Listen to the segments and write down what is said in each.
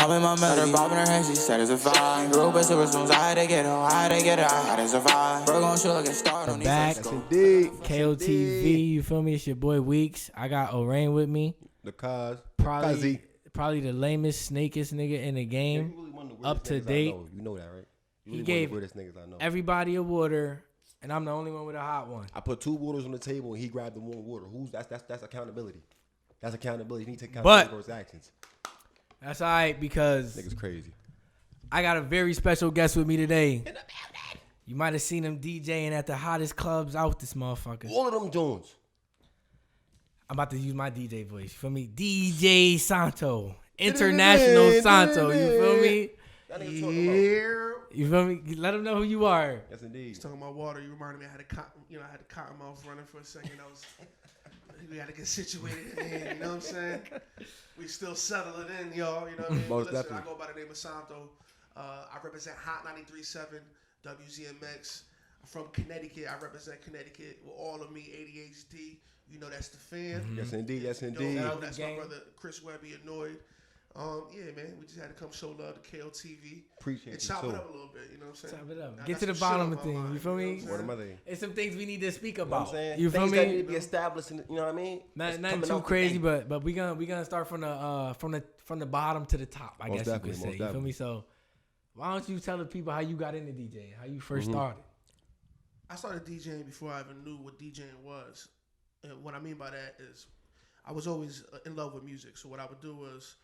popping my melody. Bobbing her head, she said it's a vibe. Grew up with silver spoons, I had to get her, I had to get her, I had to survive. Bro gon' shoot like a star, don't need back. to go. KOTV, you feel me? It's your boy Weeks. I got O'Rain with me. The cause. Probably the lamest, snakest nigga in the game. Really up to date. You know that, right? He gave everybody a water, and I'm the only one with a hot one. I put 2 waters on the table, and he grabbed the one water. That's accountability. That's accountability. You need to take accountability for his actions. That's all right, because nigga's crazy. I got a very special guest with me today. You might have seen him DJing at the hottest clubs out this motherfucker. All of them Jones. I'm about to use my DJ voice. You feel me? DJ Santo. International Santo. You feel me? You feel me? Let them know who you are. Yes, indeed. He's talking about water. You reminded me I had a cotton mouth running for a second. We got to get situated in here, you know what I'm saying? We still settling in, y'all, you know what I mean? Most definitely. I go by the name of Santo. I represent Hot 93.7, WZMX. I'm from Connecticut. I represent Connecticut with all of me, ADHD. You know that's the fan. Mm-hmm. Yes, indeed. Yes, indeed. That's my brother, Chris Webby and Anoyd. Yeah, man, we just had to come show love to KOTV. Appreciate and you chop too. it up a little bit, you know what I'm saying? Chop it up. Get to the bottom of things, you feel me? It's some things we need to speak about. You feel me? Things that need to be established, you know what I mean? Nothing too crazy, but we gonna start from the bottom to the top, I guess you could say. You feel me? So why don't you tell the people how you got into DJing, how you first started? I started DJing before I even knew what DJing was. And what I mean by that is I was always in love with music. So what I would do was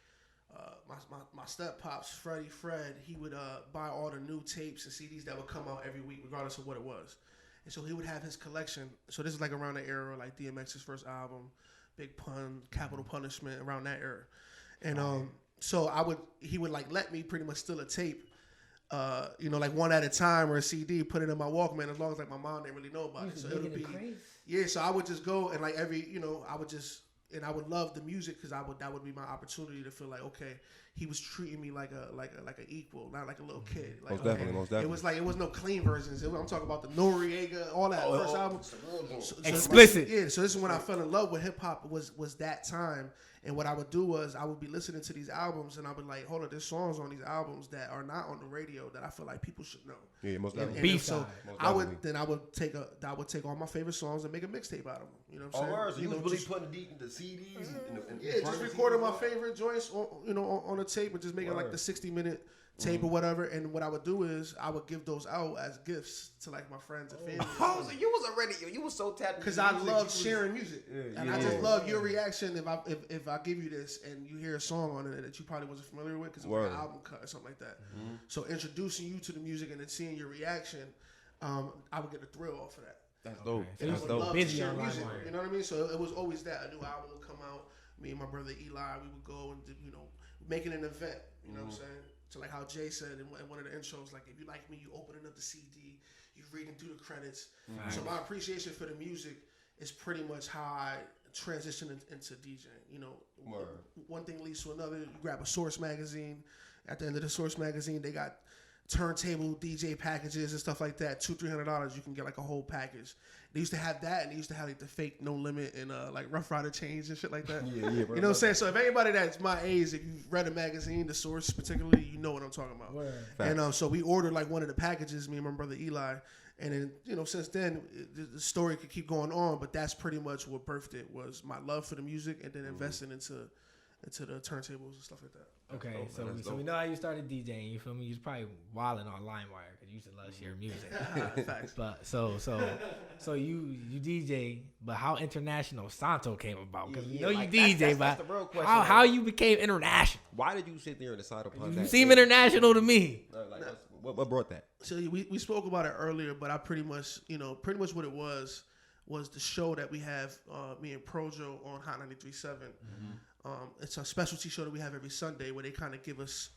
my step pops, Fred, he would buy all the new tapes and CDs that would come out every week, regardless of what it was. And so he would have his collection. So this is like around the era, like DMX's first album, Big Pun, Capital Punishment, around that era. And so he would like let me pretty much steal a tape, like one at a time or a CD, put it in my Walkman, as long as like my mom didn't really know about it. So it would be so I would just go and like I would love the music because that would be my opportunity to feel like, okay, he was treating me like an equal, not like a little kid. Like, most definitely. It was no clean versions. I'm talking about the Noriega, all that first album. So explicit. So this is when I fell in love with hip hop. Was that time. And what I would do was I would be listening to these albums and I would like, hold on, there's songs on these albums that are not on the radio that I feel like people should know. Yeah, most definitely. So I would take all my favorite songs and make a mixtape out of them. You know what I'm saying? So you was really putting deep into CDs. Just recording my favorite joints on a tape and just making like the 60-minute tape or whatever. And what I would do is I would give those out as gifts to like my friends and family. Oh, so you was already so tapped because I love sharing music, and I just love your reaction if I give you this and you hear a song on it that you probably wasn't familiar with because it was an album cut or something like that. Mm-hmm. So introducing you to the music and then seeing your reaction, I would get a thrill off of that. That's dope. That's dope. Busy on music, you know what I mean? So it was always that a new album would come out. Me and my brother Eli, we would go and making an event. You know what I'm saying? So like how Jay said in one of the intros, like if you like me, you opening up the CD, you reading through the credits. Mm-hmm. So my appreciation for the music is pretty much how I transitioned into DJing. One thing leads to another. You grab a Source magazine. At the end of the Source magazine, they got turntable DJ packages and stuff like that. $200-$300, you can get like a whole package. They used to have that, and they used to have like the fake No Limit and like Rough Rider chains and shit like that. Yeah, bro. You know what I'm saying? So if anybody that's my age, if you've read a magazine, The Source particularly, you know what I'm talking about. And so we ordered like one of the packages, me and my brother Eli, and then since then the story could keep going on, but that's pretty much what birthed it, was my love for the music and then investing into the turntables and stuff like that. Okay, so we know how you started DJing. You feel me? You was probably wilding on LimeWire because you used to love sharing music. Facts. But so you DJ, but how International Santo came about? Because you DJ, but that's the real question, how you became international? Why did you sit there and decide upon that? You seem international to me. What brought that? So we spoke about it earlier, but I pretty much what it was the show that we have, me and Projo on Hot 93.7. Mm-hmm. It's a specialty show that we have every Sunday where they kind of give us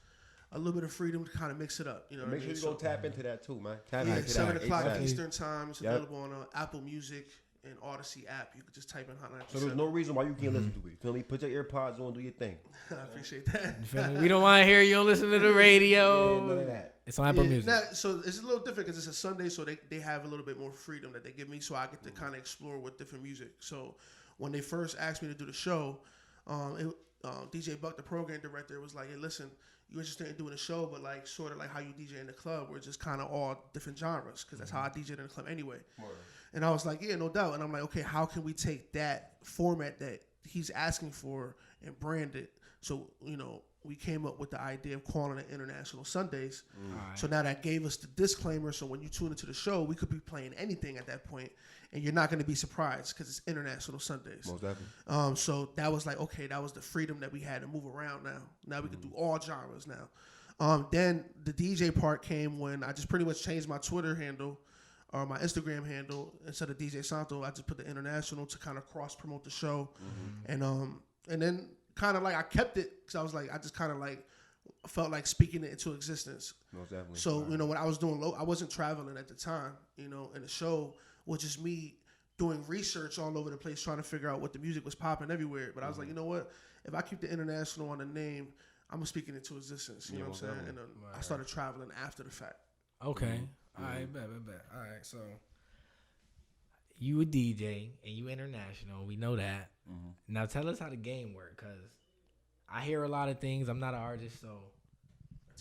a little bit of freedom to kind of mix it up. Make sure you go tap into that too, man. 7 o'clock Eastern time. It's available on Apple Music and Odyssey app. You could just type in Hot 93.7. So there's no reason why you can't listen to it. Feel me? Put your earpods on, do your thing. I appreciate that. We don't want to hear you don't listen to the radio. None of that. It's on Apple Music. So it's a little different because it's a Sunday, so they have a little bit more freedom that they give me, so I get to kind of explore with different music. So when they first asked me to do the show, DJ Buck, the program director, was like, hey, listen, you interested in doing a show, but like sort of like how you DJ in the club, we're just kind of all different genres, because that's how I DJ in the club anyway. And I was like, yeah, no doubt. And I'm like, okay, how can we take that format that he's asking for and brand it? So, you know, we came up with the idea of calling it International Sundays. Right. So now that gave us the disclaimer. So when you tune into the show, we could be playing anything at that point, and you're not going to be surprised because it's International Sundays. Most definitely. So that was like, okay, that was the freedom that we had to move around now. Now we can do all genres now. Then the DJ part came when I just pretty much changed my Twitter handle or my Instagram handle. Instead of DJ Santo, I just put the International to kind of cross promote the show. And then kind of like I kept it because I was like, I just kind of like felt like speaking it into existence. Most definitely. So, you know, when I was doing I wasn't traveling at the time, you know, and the show was just me doing research all over the place trying to figure out what the music was popping everywhere. But I was like, you know what? If I keep the International on the name, I'm going to speak it into existence. You know what I'm saying? And I started traveling after the fact. Okay. All right, bet. All right, so you a DJ and you international. We know that. Now tell us how the game work, because I hear a lot of things. I'm not an artist, so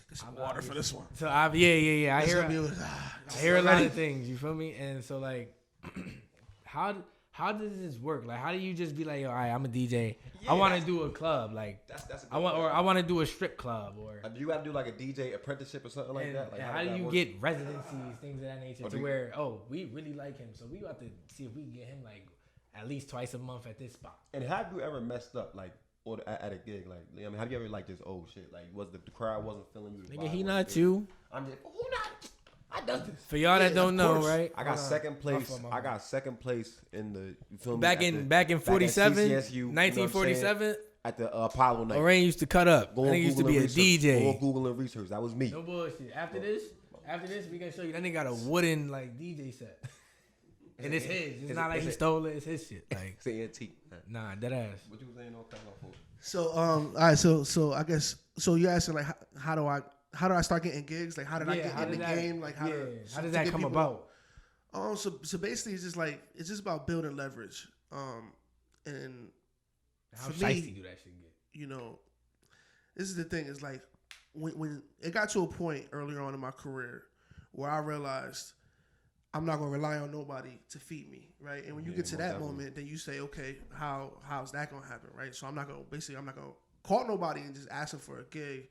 Take some water for this one. So I hear a lot of things. You feel me? And so like, how does this work? Like, how do you just be like, all right, I'm a DJ. I want to do a club. Like, that's I want to do a strip club, or do you got to do like a DJ apprenticeship or something like that? Like, how do you get residencies, things of that nature, to where we really like him, so we about to see if we can get him like at least twice a month at this spot. And have you ever messed up like or at a gig? Like, I mean, have you ever like just shit? Like, was the crowd wasn't feeling you? Nigga, he not you. I'm just who not. I done this. For y'all that don't know, right? I got second place. I got second place in the. You feel me? Back in 47, 1947. At the Apollo night. Lorraine used to cut up. I think he used to be a DJ. Go Google and research. That was me. No bullshit. After this, we gonna show you that nigga got a wooden like DJ set. And it's his. It's not like he stole it. It's his shit. Like it's antique. Nah, dead ass. What you was saying? No kind of. So all right. So I guess you're asking like how do I start getting gigs? Like how did I get in the game? Like how does that come about? So basically it's just about building leverage. And how for shiesty me, do that shit get? You know, this is the thing. Is like when it got to a point earlier on in my career where I realized I'm not gonna rely on nobody to feed me, right? And when you get to that moment, then you say, okay, how's that gonna happen, right? So I'm not gonna call nobody and just ask them for a gig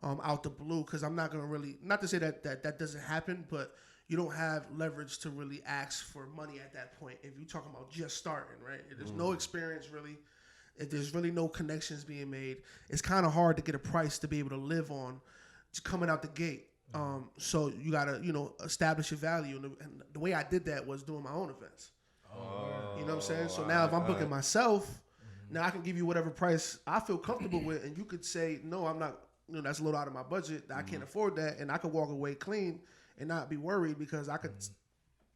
out the blue, because I'm not gonna really, not to say that doesn't happen, but you don't have leverage to really ask for money at that point if you're talking about just starting, right? If there's no experience really, if there's really no connections being made, it's kind of hard to get a price to be able to live on coming out the gate. So you gotta, establish your value, and the way I did that was doing my own events. You know what I'm saying? So now if I'm booking myself, now I can give you whatever price I feel comfortable with, and you could say, no, I'm not. That's a little out of my budget. I can't afford that, and I could walk away clean and not be worried because I could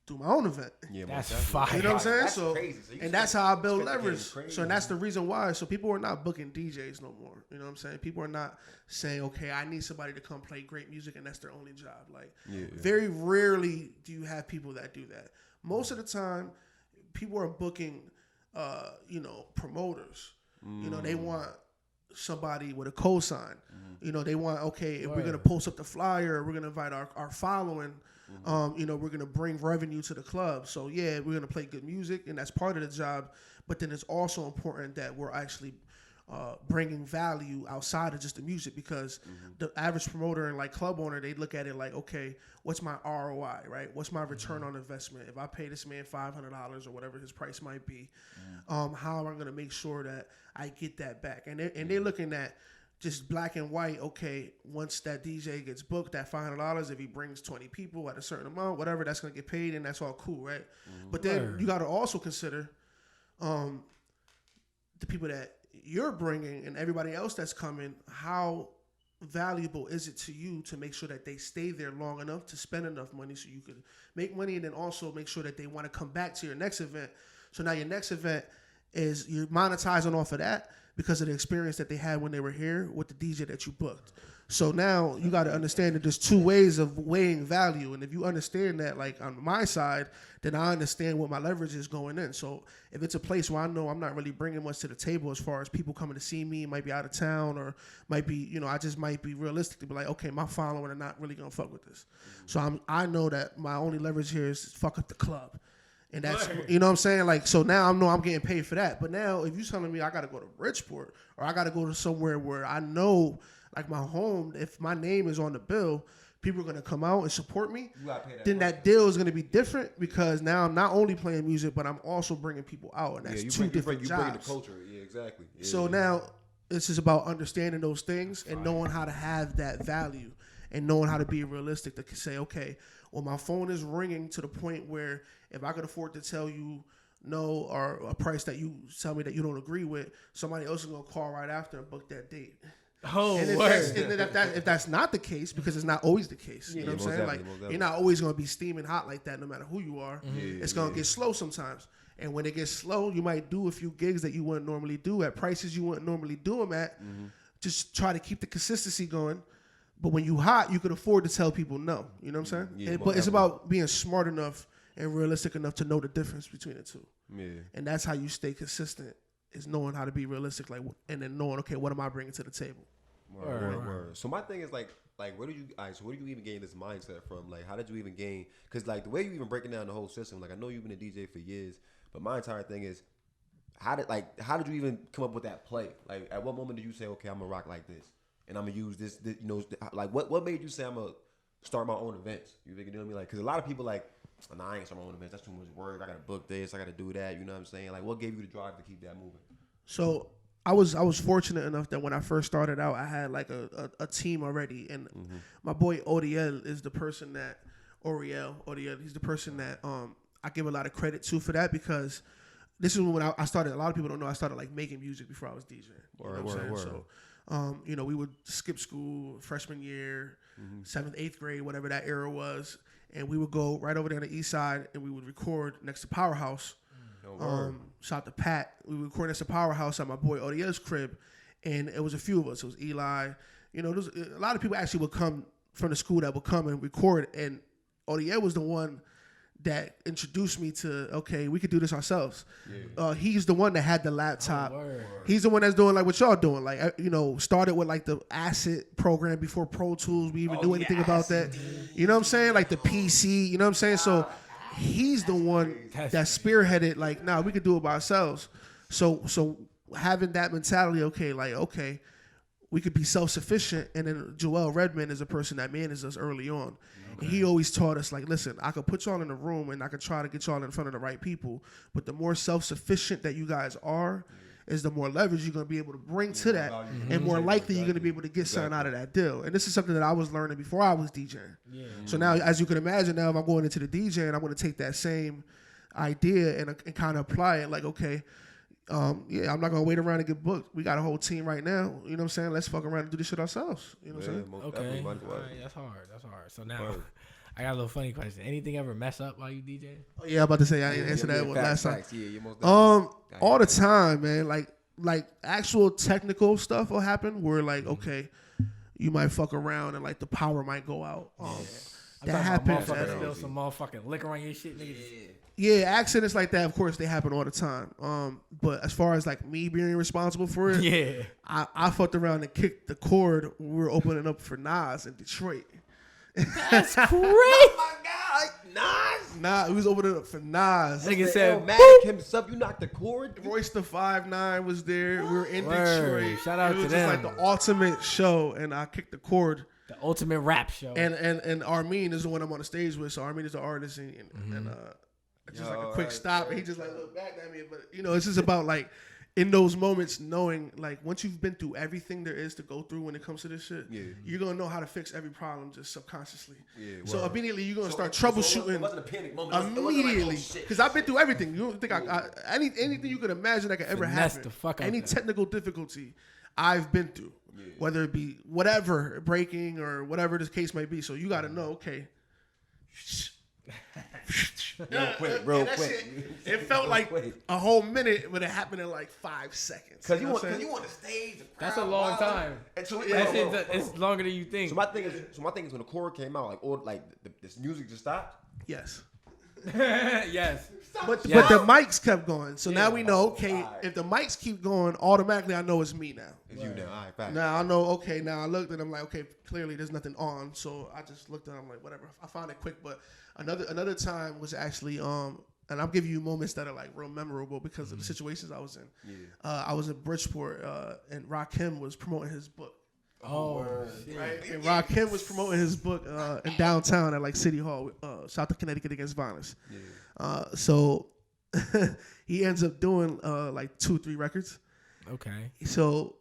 do my own event. Yeah, that's fire. You know what I'm saying? That's so crazy. And that's how I build leverage. So and that's the reason why. So people are not booking DJs no more. You know what I'm saying? People are not saying, okay, I need somebody to come play great music and that's their only job. Like very rarely do you have people that do that. Most of the time, people are booking, promoters. They want somebody with a cosign. They want, okay, if we're gonna post up the flyer, we're gonna invite our following. We're gonna bring revenue to the club. So yeah, we're gonna play good music, and that's part of the job. But then it's also important that we're actually bringing value outside of just the music, because the average promoter and like club owner, they look at it like, okay, what's my ROI, right? What's my return on investment? If I pay this man $500 or whatever his price might be, how am I gonna make sure that I get that back? And they're looking at just black and white. Okay, once that DJ gets booked, that $500, if he brings 20 people at a certain amount, whatever, that's gonna get paid, and that's all cool, right? But then you got to also consider the people that you're bringing and everybody else that's coming. How valuable is it to you to make sure that they stay there long enough to spend enough money so you can make money, and then also make sure that they want to come back to your next event. So now your next event is you're monetizing off of that because of the experience that they had when they were here with the DJ that you booked. So now you got to understand that there's two ways of weighing value. And if you understand that, like on my side, then I understand what my leverage is going in. So if it's a place where I know I'm not really bringing much to the table as far as people coming to see me, might be out of town or might be, you know, I just might be realistic to be like, okay, my following are not really going to fuck with this. So I know that my only leverage here is fuck up the club. And that's, you know what I'm saying? Like, so now I know I'm getting paid for that. But now if you're telling me I got to go to Bridgeport or I got to go to somewhere where I know, like my home, if my name is on the bill, people are going to come out and support me, then that deal is going to be different because now I'm not only playing music, but I'm also bringing people out. And that's two different jobs. You bring the culture. Yeah, exactly. Yeah, so now this is about understanding those things and knowing how to have that value and knowing how to be realistic to say, okay, well, my phone is ringing to the point where if I could afford to tell you no or a price that you tell me that you don't agree with, somebody else is going to call right after and book that date. Oh, and if that's not the case, because it's not always the case, you know what I'm saying? Like, you're not always going to be steaming hot like that no matter who you are. It's going to get slow sometimes. And when it gets slow, you might do a few gigs that you wouldn't normally do at prices you wouldn't normally do them at. Just try to keep the consistency going. But when you hot, you could afford to tell people no. You know what I'm saying? But it's about being smart enough and realistic enough to know the difference between the two. And that's how you stay consistent. Is knowing how to be realistic, like, and then knowing, okay, what am I bringing to the table? Word. So my thing is like, where do you even gain this mindset from? Like, how did you even gain? Because like the way you even breaking down the whole system, like I know you've been a DJ for years, but my entire thing is, how did you even come up with that play? Like, at what moment did you say, okay, I'm gonna rock like this, and I'm gonna use this you know, like what made you say I'm gonna start my own events? You know what I mean? Like, because a lot of people like, nah, I ain't start my own events. That's too much work. I gotta book this. I gotta do that. You know what I'm saying? Like, what gave you the drive to keep that moving? So I was fortunate enough that when I first started out, I had like a team already, and my boy Odiel is the person that Oriel. He's the person that I give a lot of credit to for that, because this is when I started. A lot of people don't know I started like making music before I was DJing. You know what I'm saying? So, you know, we would skip school freshman year, 7th, 8th grade, whatever that era was. And we would go right over there on the east side and we would record next to Powerhouse. Shout out to Pat. We would record next to Powerhouse at my boy Odiel's crib. And it was a few of us. It was Eli. You know, a lot of people actually would come from the school that would come and record. And Odiel was the one that introduced me to, okay, we could do this ourselves. He's the one that had the laptop. He's the one that's doing like what y'all doing. Like, you know, started with like the Acid program before Pro Tools. We even knew anything about that. You know what I'm saying? Like the PC, you know what I'm saying? So he's the one that spearheaded like, nah, we could do it by ourselves. So having that mentality, okay, we could be self-sufficient. And then Joel Redman is a person that managed us early on. And he always taught us, like, listen, I could put y'all in a room and I could try to get y'all in front of the right people. But the more self-sufficient that you guys are, is the more leverage you're going to be able to bring to that. And more likely you're going to be able to get something out of that deal. And this is something that I was learning before I was DJing. So now, as you can imagine, now if I'm going into the DJing, I'm going to take that same idea and kind of apply it. Like, okay, I'm not going to wait around and get booked. We got a whole team right now. You know what I'm saying? Let's fuck around and do this shit ourselves. You know what I'm saying? Okay. All right, that's hard. So now, I got a little funny question. Anything ever mess up while you DJ? Oh, yeah, I'm about to say, I didn't answer that one last time. All the time, man. Like actual technical stuff will happen where, like, okay, you might fuck around and, like, the power might go out. That happens. Spill some motherfucking liquor on your shit, nigga. Yeah, accidents like that, of course, they happen all the time. But as far as like me being responsible for it, I fucked around and kicked the cord when we were opening up for Nas in Detroit. That's crazy. Oh my God, Nas. Nah, we was opening up for Nas. Nigga said, Magic himself, you knocked the cord. Royce the 5'9" was there. We were in Detroit. Shout out to them. It was just like the ultimate show, and I kicked the cord. The ultimate rap show. And Armin is the one I'm on the stage with. So Armin is the artist, and just like a quick stop, and he just like looked back at me. But you know, it's just about like in those moments, knowing like once you've been through everything there is to go through when it comes to this shit, you're gonna know how to fix every problem just subconsciously. So immediately you're gonna start troubleshooting. It wasn't a panic moment. Immediately, because I've been through everything. You don't think anything you could imagine that could ever happen? Any technical difficulty I've been through, whether it be whatever breaking or whatever this case might be. So you got to know, okay. real quick. It felt like a whole minute, but it happened in like 5 seconds. Because you on the stage. That's a long time. It's longer than you think. So my thing is when the chord came out, this music just stopped. Yes. Yes. But the mics kept going. So now we know, okay, if the mics keep going, automatically I know it's me now. It's you now. All right, fact. Now I know, okay, now I looked and I'm like, okay, clearly there's nothing on. So I just looked and I'm like, whatever. I found it quick. But another time was actually, and I'll give you moments that are like real memorable because of the situations I was in. Yeah. I was in Bridgeport and Rakim was promoting his book. Oh, right. And Rakim was promoting his book in downtown at like City Hall, shout to Connecticut Against Violence. Yeah. So he ends up doing like 2-3 records. Okay. So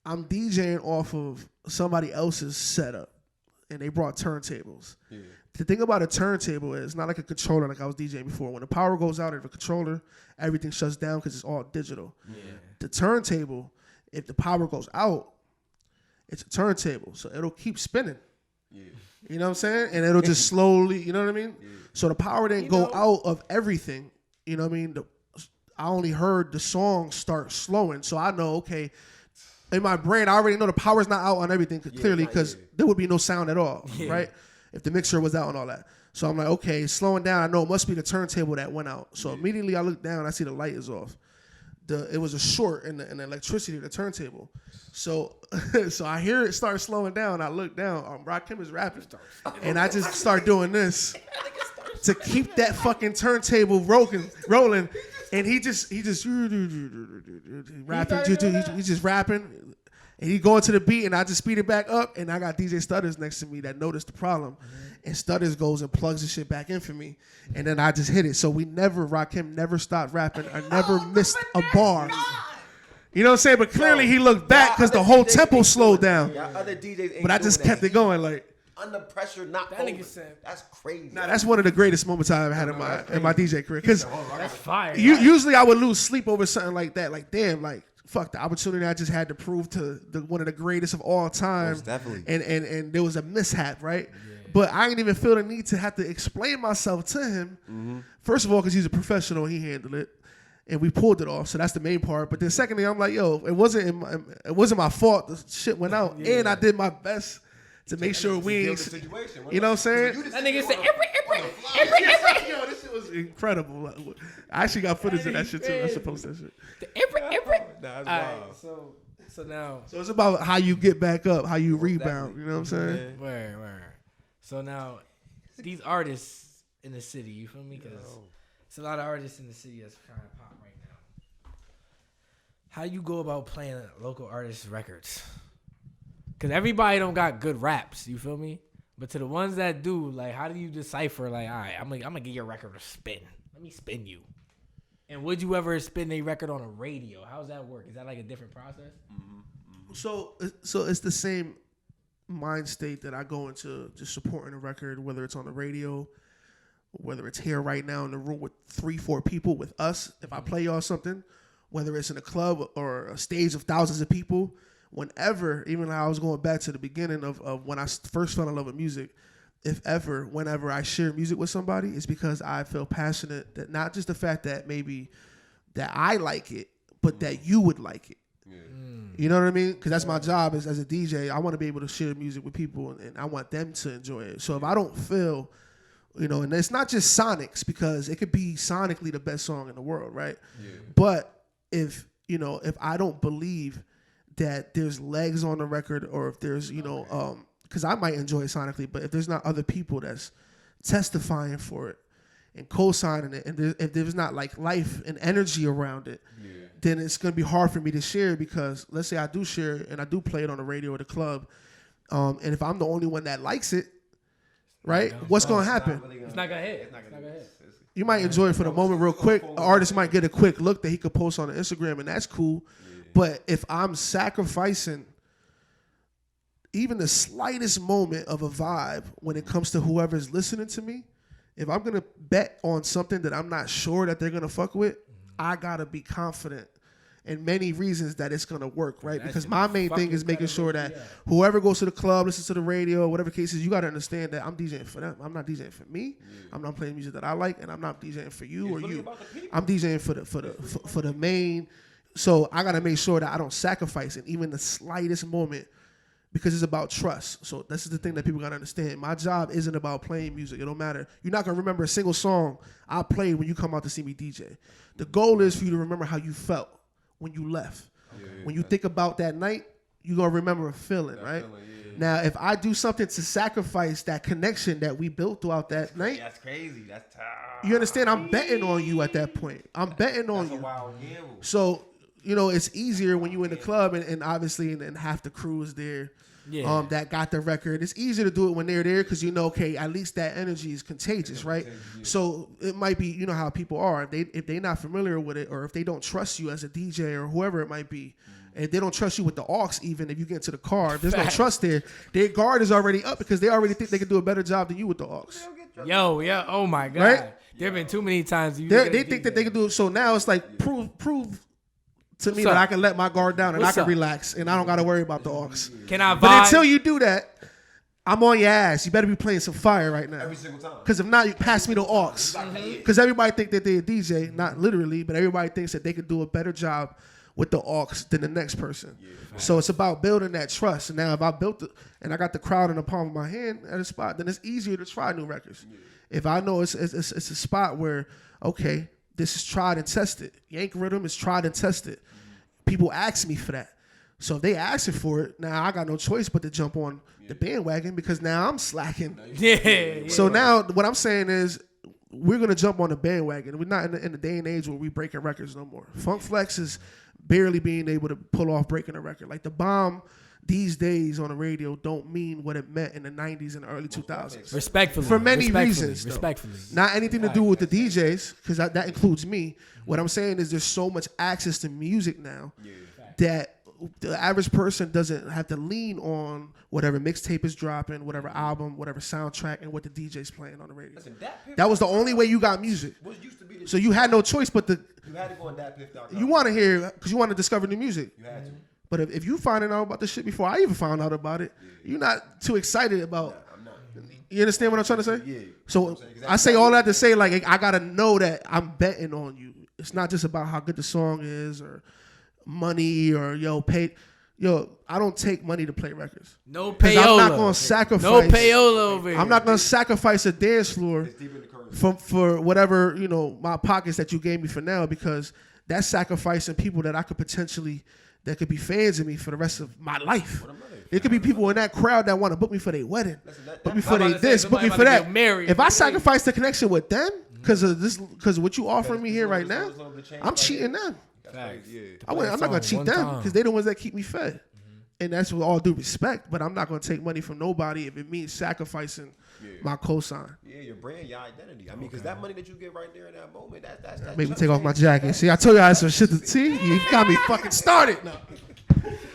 I'm DJing off of somebody else's setup, and they brought turntables. Yeah. The thing about a turntable is it's not like a controller like I was DJing before. When the power goes out of the controller, everything shuts down because it's all digital. Yeah. The turntable, if the power goes out, it's a turntable, so it'll keep spinning. Yeah. You know what I'm saying? And it'll just slowly, you know what I mean? Yeah. So the power didn't go out of everything. You know what I mean? I only heard the song start slowing, so I know, okay, in my brain, I already know the power's not out on everything clearly because there would be no sound at all, right? If the mixer was out and all that. So I'm like, okay, slowing down. I know it must be the turntable that went out. So immediately I look down, I see the light is off. It was a short in the electricity of the turntable. So I hear it start slowing down. I look down. Rakim is rapping. And I just start doing this to keep that fucking turntable rolling. And he just rapping. He's just rapping. And he going to the beat, and I just speed it back up, and I got DJ Stutters next to me that noticed the problem. And Stutters goes and plugs the shit back in for me, and then I just hit it. So Rakim never stopped rapping. I never missed a bar. You know what I'm saying? But clearly he looked back because the whole tempo slowed down. Other DJs ain't but I just kept it going like. Under pressure, not over. That's crazy. Nah, that's one of the greatest moments I've ever had in my DJ career. Because that's fire. Usually I would lose sleep over something like that. Like, damn, like, fuck, the opportunity I just had to prove to one of the greatest of all time. Most definitely. And there was a mishap, right? Yeah. But I didn't even feel the need to have to explain myself to him. Mm-hmm. First of all, because he's a professional, he handled it. And we pulled it off, so that's the main part. But then secondly, I'm like, yo, it wasn't my fault. The shit went out. And I did my best to make sure we ain't, you know what I'm saying? That nigga said, yo, this shit was incredible. I actually got footage of that shit too. I should post that shit. Nah, wild. So now. So it's about how you get back up, how you rebound. You know what I'm saying? Word. So now, these artists in the city, you feel me? Because it's a lot of artists in the city that's trying to pop right now. How you go about playing local artists' records? Because everybody don't got good raps, you feel me? But to the ones that do, like, how do you decipher, like, all right, I'm gonna get your record a spin. Let me spin you. And would you ever spin a record on a radio? How does that work? Is that like a different process? Mm-hmm. So it's the same mind state that I go into just supporting a record, whether it's on the radio, whether it's here right now in the room with 3-4 people with us. If I play y'all something, whether it's in a club or a stage of thousands of people, whenever, even when I was going back to the beginning of when I first fell in love with music, whenever I share music with somebody, it's because I feel passionate that not just the fact that maybe that I like it, but that you would like it. Yeah. You know what I mean? Because that's my job as a DJ. I want to be able to share music with people, and I want them to enjoy it. So if I don't feel, and it's not just sonics, because it could be sonically the best song in the world, right? Yeah. But if I don't believe that there's legs on the record, or if there's, because I might enjoy it sonically, but if there's not other people that's testifying for it and co-signing it, and if there's not like life and energy around it, then it's going to be hard for me to share, because let's say I do share it and I do play it on the radio or the club, and if I'm the only one that likes it, right, what's going to happen? It's not going to hit. You might enjoy it for the moment real quick. An artist might get a quick look that he could post on the Instagram, and that's cool. But if I'm sacrificing even the slightest moment of a vibe when it comes to whoever's listening to me, if I'm going to bet on something that I'm not sure that they're going to fuck with, I got to be confident and many reasons that it's gonna work, right? That Because shit my is main thing fucking is making sure that incredible, whoever goes to the club, listens to the radio, whatever cases, you gotta understand that I'm DJing for them. I'm not DJing for me. I'm not playing music that I like, and I'm not DJing for you or you. I'm DJing for the main. So I gotta make sure that I don't sacrifice it, even the slightest moment, because it's about trust. So this is the thing that people gotta understand. My job isn't about playing music. It don't matter. You're not gonna remember a single song I played when you come out to see me DJ. The goal is for you to remember how you felt when you left. When you think about that night, you're gonna remember a feeling, right? Now, if I do something to sacrifice that connection that we built throughout that night, That's crazy. That's tough. you understand? I'm betting on you at that point. I'm betting on That's you. a wild gamble. So, you know, it's easier when you're in the club and obviously and half the crew is there. Yeah. That got the record. It's easier to do it when they're there because you know, okay, at least that energy is contagious, right? So it might be, you know how people are. If they're not familiar with it, or if they don't trust you as a DJ or whoever it might be, and if they don't trust you with the aux, even if you get into the car, if there's no trust there, their guard is already up because they already think they can do a better job than you with the aux. Yo, yeah. Oh my God. Right? There have been too many times They think that they can do it. So now it's like prove to me What's that up? I can let my guard down and What's I can up? relax and I don't got to worry about the aux. Can I vibe? But until you do that, I'm on your ass. You better be playing some fire right now. Every single time. Because if not, you pass me the aux. Because everybody think that they're a DJ, not literally, but everybody thinks that they can do a better job with the aux than the next person. So it's about building that trust. And now if I built it and I got the crowd in the palm of my hand at a spot, then it's easier to try new records. If I know it's a spot where, okay, this is tried and tested. Yank rhythm is tried and tested. People ask me for that. So if they asking for it, now I got no choice but to jump on the bandwagon because now I'm slacking. Yeah. So now what I'm saying is we're going to jump on the bandwagon. We're not in the day and age where we breaking records no more. Funk Flex is barely being able to pull off breaking a record. Like the bomb these days on the radio don't mean what it meant in the 90s and the early 2000s. Respectfully. For many Respectfully, reasons, though. Respectfully. Not anything to do with the DJs, because that includes me. What I'm saying is there's so much access to music now that the average person doesn't have to lean on whatever mixtape is dropping, whatever album, whatever soundtrack, and what the DJ's playing on the radio. Listen, That was the only way you got music. So you had no choice but to. You had to go on DatPiff.com. You want to hear, because you want to discover new music. You had to. But if you finding out about this shit before I even found out about it, you're not too excited about. I'm not. You understand what I'm trying to say? Yeah. So I say all that to say, like, I gotta know that I'm betting on you. It's not just about how good the song is or money or pay. I don't take money to play records. No Because payola. I'm not gonna sacrifice. No payola over here. I'm not gonna sacrifice a dance floor It's deep in the currency. for whatever my pockets that you gave me for now, because that's sacrificing people that I could potentially that could be fans of me for the rest of my life. There could be people in that crowd that want to book me for their wedding, book me for I'm their about to say, this, book me somebody for about to that. get married. If I sacrifice the connection with them because of this, because of what you offering me here right now, I'm cheating them. Facts. I'm not gonna cheat One them time. because they're the ones that keep me fed, and that's with all due respect. But I'm not gonna take money from nobody if it means sacrificing my cosign. Yeah, your brand, your identity. I mean, because that money that you get right there in that moment, that's Make me take off my jacket. See, I told you I had some shit to see. You got me fucking started. No.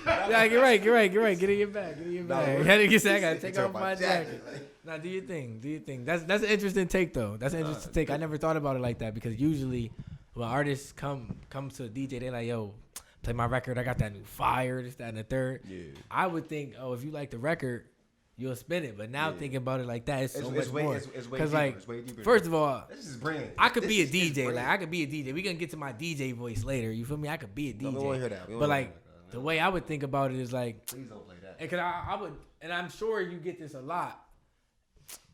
Yeah, get right. Get in your bag. I gotta take off my jacket. Now, do your thing. That's an interesting take, though. That's an interesting take. I never thought about it like that, because usually when artists come to a DJ, they like, yo, play my record. I got that new fire, this, that, and the third. Yeah. I would think, if you like the record, you'll spin it. But now thinking about it like that, it's so much more. Because, like, first of all, this is brand. I could be a DJ. Like, I could be a DJ. We're going to get to my DJ voice later. You feel me? I could be a DJ. No, we won't hear that. But, like, the way I would think about it is like, Please don't play that. and cause I would, and I'm sure you get this a lot.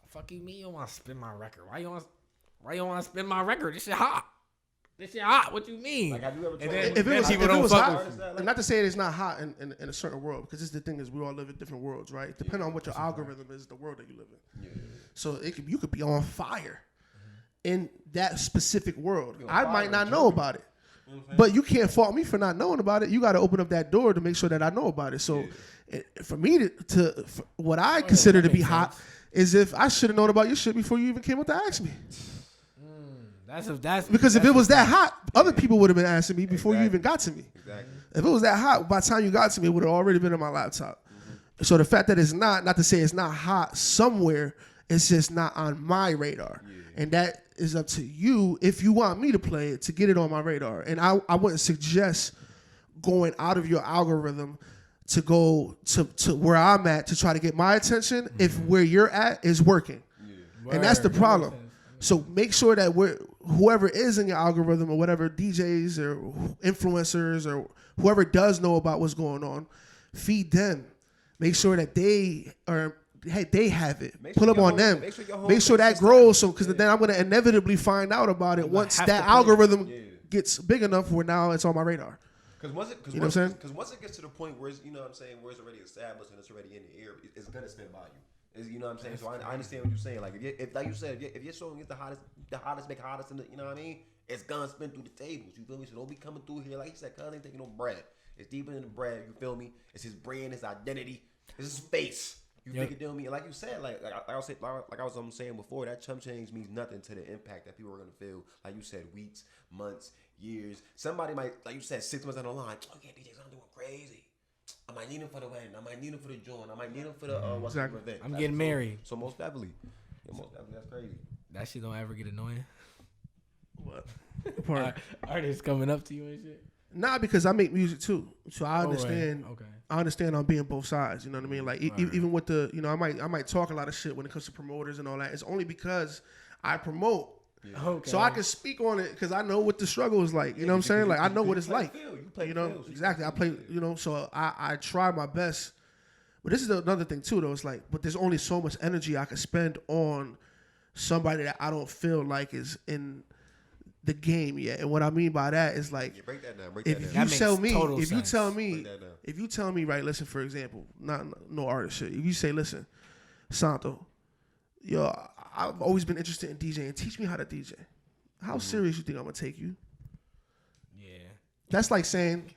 Fuck you, me, you don't want to spin my record. Why you want to spin my record? This shit hot. What you mean? Like, have you ever told then- If it people don't was fuck hot, with you. and not to say it's not hot in a certain world, because this is the thing is we all live in different worlds, right? Depending on what your algorithm is, the world that you live in. Yeah. So you could be on fire in that specific world. I might not know about it. But you can't fault me for not knowing about it. You got to open up that door to make sure that I know about it. So for me for what I consider to be hot is if I should have known about your shit before you even came up to ask me. That's because if it was that hot, other people would have been asking me before you even got to me. Exactly. If it was that hot, by the time you got to me, it would have already been on my laptop. So the fact that it's not to say it's not hot somewhere, it's just not on my radar. And that is up to you if you want me to play it, to get it on my radar. And I wouldn't suggest going out of your algorithm to go to where I'm at to try to get my attention if where you're at is working. And that's the problem. So make sure that whoever is in your algorithm or whatever DJs or influencers or whoever does know about what's going on, feed them. Make sure that they have it. Put up on them. Make sure that grows. So because then I'm gonna inevitably find out about it once that algorithm gets big enough where now it's on my radar. Because once it gets to the point where it's, where it's already established and it's already in the air, it's gonna spin by you. You know what I'm saying? So I understand what you're saying. Like if like you said, if your song is the hottest make hottest, you know what I mean? It's gonna spin through the tables. You feel me? So don't be coming through here like you said. Cuz ain't taking no bread. It's deeper than the bread. You feel me? It's his brand, his identity, it's his face. You feel me? And like you said, like I was saying before, that chump change means nothing to the impact that people are gonna feel. Like you said, weeks, months, years. Somebody might, like you said, 6 months down the line. Oh yeah, DJ Santo doing crazy. I might need him for the wedding. I might need him for the joint. I might need him for the event. I'm getting married. So most definitely, that's crazy. That shit don't ever get annoying. What? Artists coming up to you and shit. Nah, because I make music too, so I understand. Right. Okay. I understand on being both sides. You know what I mean? Like even with the, I might talk a lot of shit when it comes to promoters and all that. It's only because I promote. Yeah. Okay. So I can speak on it because I know what the struggle is like. You know what I'm saying? Like I know what it's like. You play exactly. I play. So I try my best. But this is another thing too, though. It's like, but there's only so much energy I can spend on somebody that I don't feel like is in the game yet. And what I mean by that is like, break that down. If you tell me, right, listen, for example, no artist shit. If you say, listen, Santo, yo, I've always been interested in DJing. Teach me how to DJ. How serious you think I'm gonna take you? Yeah. That's like saying,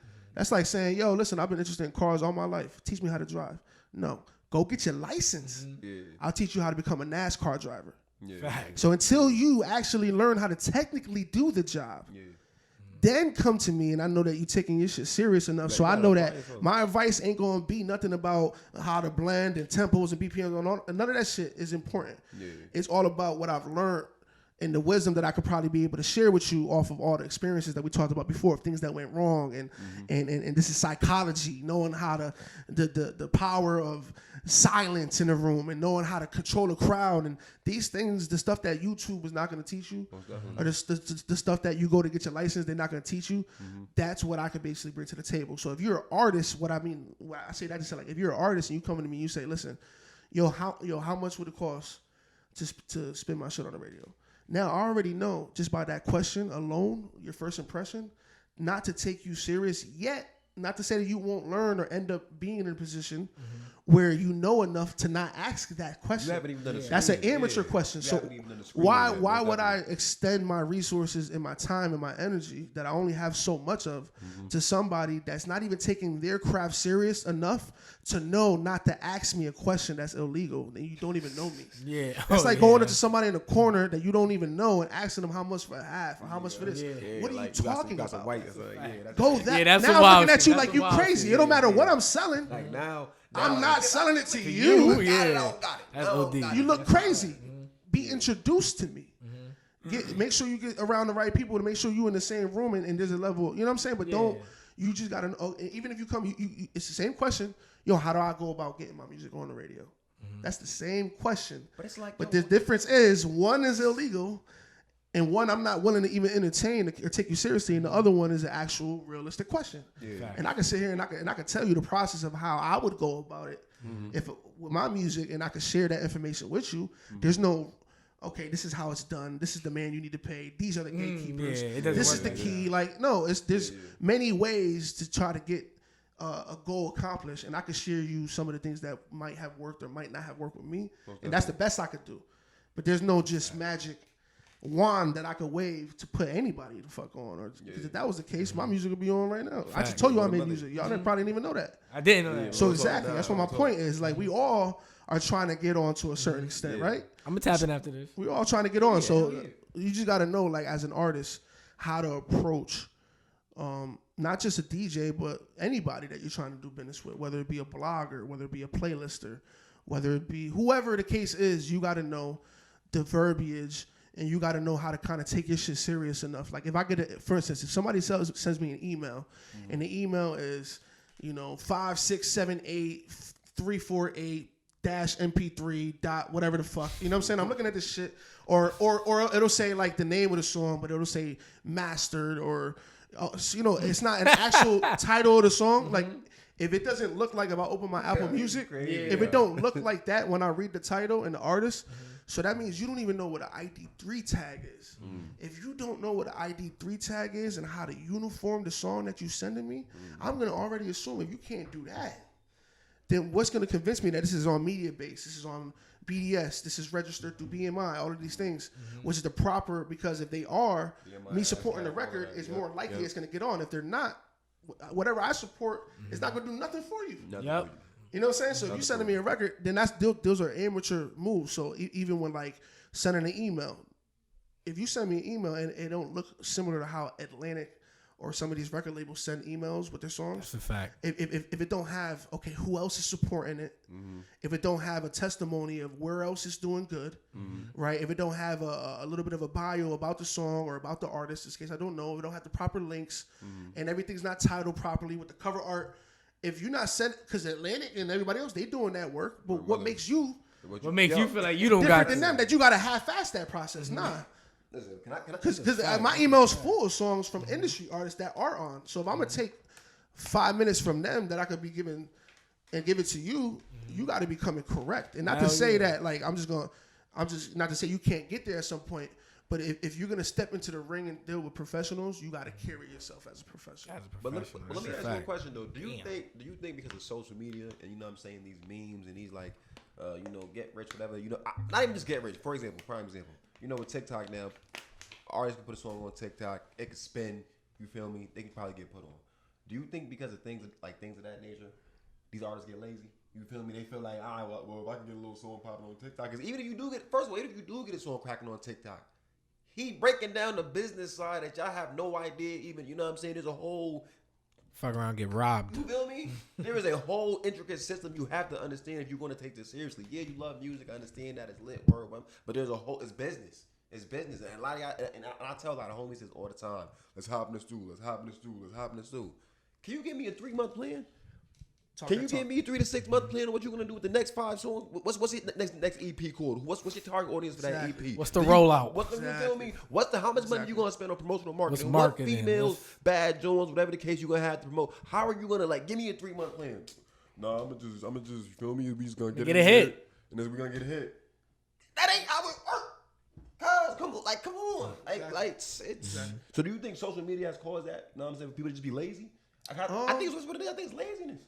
yo, listen, I've been interested in cars all my life. Teach me how to drive. No, go get your license. Mm-hmm. Yeah. I'll teach you how to become a NASCAR driver. Yeah. So until you actually learn how to technically do the job, then come to me, and I know that you're taking your shit serious enough. So I know that my advice ain't gonna be nothing about how to blend and tempos and BPMs and all. None of that shit is important. Yeah. It's all about what I've learned and the wisdom that I could probably be able to share with you off of all the experiences that we talked about before, of things that went wrong, and this is psychology, knowing how to the power of silence in a room and knowing how to control a crowd, and these things, the stuff that YouTube is not going to teach you, or the stuff that you go to get your license, they're not going to teach you. That's what I can basically bring to the table. So if you're an artist, what I say that to say, like, if you're an artist and you come to me and you say, listen, how much would it cost to spin my shit on the radio? Now, I already know just by that question alone, your first impression, not to take you serious yet. Not to say that you won't learn or end up being in a position where you know enough to not ask that question. You haven't even done That's an amateur question. So why would I extend my resources and my time and my energy that I only have so much of to somebody that's not even taking their craft serious enough to know not to ask me a question that's illegal and you don't even know me? Yeah. It's like going into somebody in a corner that you don't even know and asking them how much for a half or how much for this. Yeah. What are you talking about? Go that. That's now I'm looking at you like you crazy. It don't matter what I'm selling. Like now I'm not selling it to you. Got it. That's OD. You look crazy. Be introduced to me. Make sure you get around the right people to make sure you in the same room and there's a level. You know what I'm saying? But don't. You just gotta know. Even if you come, it's the same question. Yo, how do I go about getting my music on the radio? That's the same question. But it's like, but the difference is one is illegal. And one, I'm not willing to even entertain or take you seriously, and the other one is an actual realistic question. Yeah. And I can sit here and I can tell you the process of how I would go about it if with my music, and I can share that information with you. There's no, okay, this is how it's done. This is the man you need to pay. These are the gatekeepers. This is the key. Like, no, there's many ways to try to get a goal accomplished, and I can share you some of the things that might have worked or might not have worked with me, and that's the best I could do. But there's no just magic wand that I could wave to put anybody the fuck on. Or if that was the case, my music would be on right now. I just told you I made music. Y'all probably didn't even know that. I didn't know that. So exactly, that's what my point is. Like, we all are trying to get on to a certain extent, right? I'm gonna tap in after this. We all trying to get on. So you just got to know, like, as an artist, how to approach not just a DJ, but anybody that you're trying to do business with, whether it be a blogger, whether it be a playlister, whether it be whoever the case is. You got to know the verbiage and you got to know how to kind of take your shit serious enough. Like if I get it, for instance, if somebody sends me an email, and the email is 5678348 -mp3 dot whatever the fuck, you know what I'm saying? I'm looking at this shit, or it'll say like the name of the song, but it'll say mastered, or it's not an actual title of the song. Like if it doesn't look like, if I open my Apple Music, if it don't look like that when I read the title and the artist, so that means you don't even know what an ID3 tag is. If you don't know what an ID3 tag is and how to uniform the song that you sending me, I'm gonna already assume if you can't do that, then what's gonna convince me that this is on media base, this is on BDS, this is registered through BMI, all of these things, which is the proper, because if they are, me supporting the record is more likely it's gonna get on. If they're not, whatever I support is not gonna do nothing for you. Yep. You know what I'm saying? So if you sending me a record, then those are amateur moves. So even when like sending an email, if you send me an email and it don't look similar to how Atlantic or some of these record labels send emails with their songs, that's a fact. If it don't have, okay, who else is supporting it? If it don't have a testimony of where else it's doing good, right? If it don't have a little bit of a bio about the song or about the artist, in case I don't know, if it don't have the proper links, and everything's not titled properly with the cover art. If you're not sending, because Atlantic and everybody else, they doing that work, but what makes you feel like you don't different got than them, that you got to half-ass that process? Nah. Listen, Because my email's full of songs from industry artists that are on. So if I'm going to take 5 minutes from them that I could be given and give it to you, you got to be coming correct. And not to say that, like, I'm just not to say you can't get there at some point. But if you're gonna step into the ring and deal with professionals, you got to carry yourself as a professional. But let me ask you a question though. Do you think because of social media and you know what I'm saying, these memes and these like get rich whatever, not even just get rich. For example, prime example. With TikTok now, artists can put a song on TikTok, it can spin. You feel me? They can probably get put on. Do you think because of things of that nature, these artists get lazy? You feel me? They feel like, all right, well, if I can get a little song popping on TikTok, because even if you do get a song cracking on TikTok, he breaking down the business side that y'all have no idea even, you know what I'm saying? There's a whole... Fuck around, get robbed. You feel me? There is a whole intricate system you have to understand if you're going to take this seriously. Yeah, you love music. I understand that it's lit, word, but there's it's business. It's business. And a lot of y'all, and I tell a lot of homies this all the time. Let's hop in the stew. Let's hop in the stew. Let's hop in the stew. Can you give me a 3-month plan? Can you give me a 3 to 6 month plan on what you're gonna do with the next 5 songs? What's your next EP called? What's your target audience for that EP? What's the rollout? You feel me? How much money you gonna spend on promotional marketing? What's what females, bad Jones, whatever the case, you gonna have to promote? How are you gonna give me a 3-month plan? Nah, I'm gonna just feel me. We just gonna get a hit, and then we're gonna get a hit. That ain't how it works. Come on. So do you think social media has caused that? You know what I'm saying? For people to just be lazy? I think it's what it is. I think it's laziness.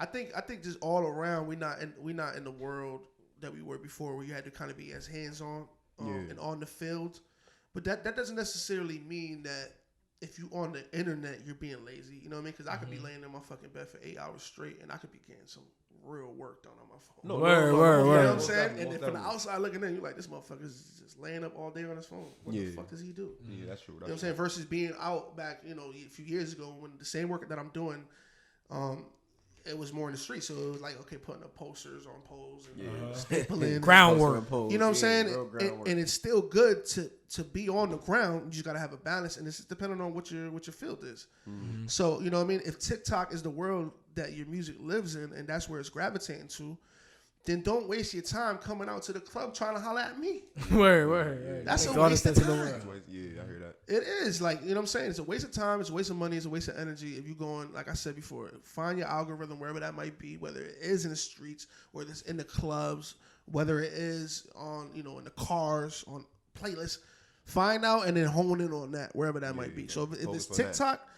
I think just all around we not in the world that we were before, where you had to kind of be as hands on and on the field. But that doesn't necessarily mean that if you on the internet you're being lazy. You know what I mean? Because I could be laying in my fucking bed for 8 hours straight and I could be getting some real work done on my phone. Word. You know what I'm saying? And then from the outside looking in, you're like, this motherfucker's just laying up all day on his phone. What the fuck does he do? Yeah, that's true. You know what I'm saying? Versus being out back, a few years ago when the same work that I'm doing, it was more in the street. So it was like, okay, putting up posters on poles and stapling. Groundwork. You know what I'm saying? And it's still good to be on the ground. You just got to have a balance. And it's depending on what your field is. Mm-hmm. So, you know what I mean? If TikTok is the world that your music lives in and that's where it's gravitating to, then don't waste your time coming out to the club trying to holler at me. Word. That's a waste of time. Yeah, I hear that. It is. Like, you know what I'm saying? It's a waste of time. It's a waste of money. It's a waste of energy. If you're going, like I said before, find your algorithm wherever that might be, whether it is in the streets, whether it's in the clubs, whether it is on, in the cars, on playlists. Find out and then hone in on that, wherever that might be. So if it's TikTok,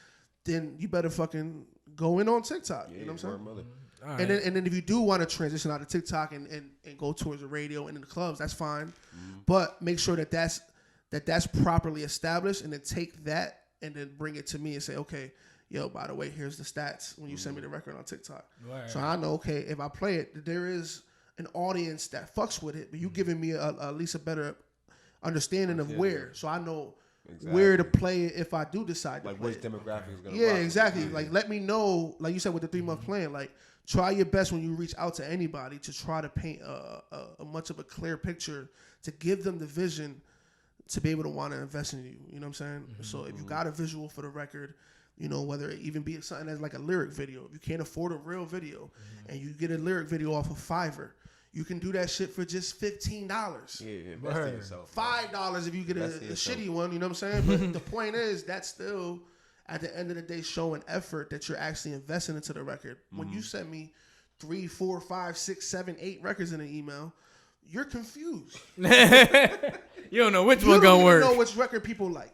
then you better fucking go in on TikTok. You know what I'm saying? Right. And then if you do want to transition out of TikTok and go towards the radio and in the clubs, that's fine. Mm-hmm. But make sure that's properly established, and then take that and then bring it to me and say, okay, yo, by the way, here's the stats when you send me the record on TikTok. Right. So I know, okay, if I play it, there is an audience that fucks with it, but you giving me at least a better understanding of where. So I know where to play it if I do decide to play which demographic is going to exactly. Yeah. Like, let me know, like you said with the 3-month plan, like, try your best when you reach out to anybody to try to paint a much of a clear picture to give them the vision to be able to want to invest in you. You know what I'm saying? So if you got a visual for the record, you know, whether it even be something that's like a lyric video, if you can't afford a real video and you get a lyric video off of Fiverr, you can do that shit for just $15. Yeah, invest in yourself. $5 if you get a shitty one, you know what I'm saying? But the point is, that's still, at the end of the day, showing effort that you're actually investing into the record. When you send me 3, 4, 5, 6, 7, 8 records in an email, you're confused. You don't know which one gonna work. You don't know which record people like.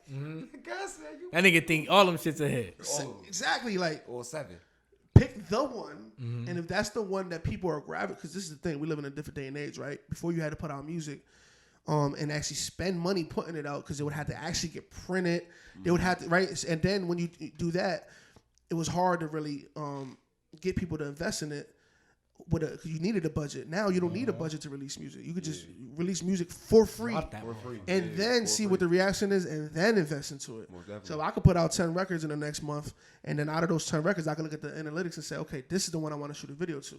That nigga think all them shits a hit. Exactly, like or 7. Pick the one, and if that's the one that people are grabbing, because this is the thing, we live in a different day and age, right? Before you had to put out music, and actually spend money putting it out, because it would have to actually get printed. They would have to, right? And then when you do that, it was hard to really get people to invest in it. Cause you needed a budget. Now you don't need a budget to release music. You could just release music for free, and then see what the reaction is, and then invest into it. So I could put out 10 records in the next month, and then out of those 10 records, I can look at the analytics and say, okay, this is the one I want to shoot a video to.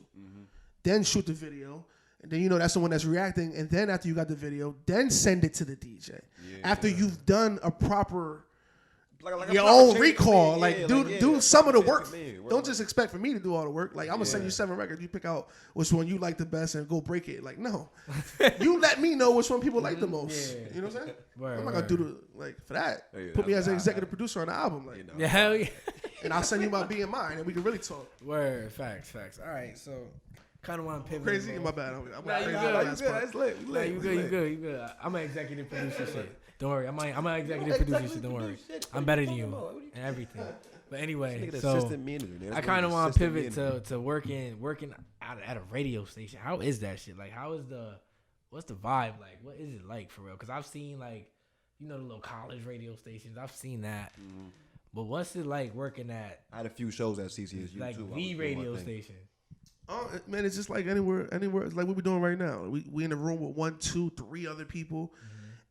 Then shoot the video, and then that's the one that's reacting. And then after you got the video, then send it to the DJ. After you've done a proper your own recall, do some of the work. Don't just expect for me to do all the work. Like, I'm gonna send you 7 records. You pick out which one you like the best and go break it. Like, no, you let me know which one people like the most. You know what I'm saying? I'm not gonna do for that. Put me as an executive producer on the album. Like, hell yeah. And I'll send you my B and mine, and we can really talk. Word, facts. All right, so kind of want to pivot. Crazy, my bad. I'm crazy. You good. I'm an executive producer. Shit. Don't worry, I'm an executive producer. Shit. Don't worry, I'm better than you and everything. But anyway, so I kind of want to pivot to working out at a radio station. How is that shit? Like, what's the vibe like? What is it like for real? Because I've seen the little college radio stations. I've seen that. But what's it like working at? I had a few shows at CCSU like too. The radio station. Oh man, it's just like anywhere. It's like what we're doing right now. We in a room with 1, 2, 3 other people,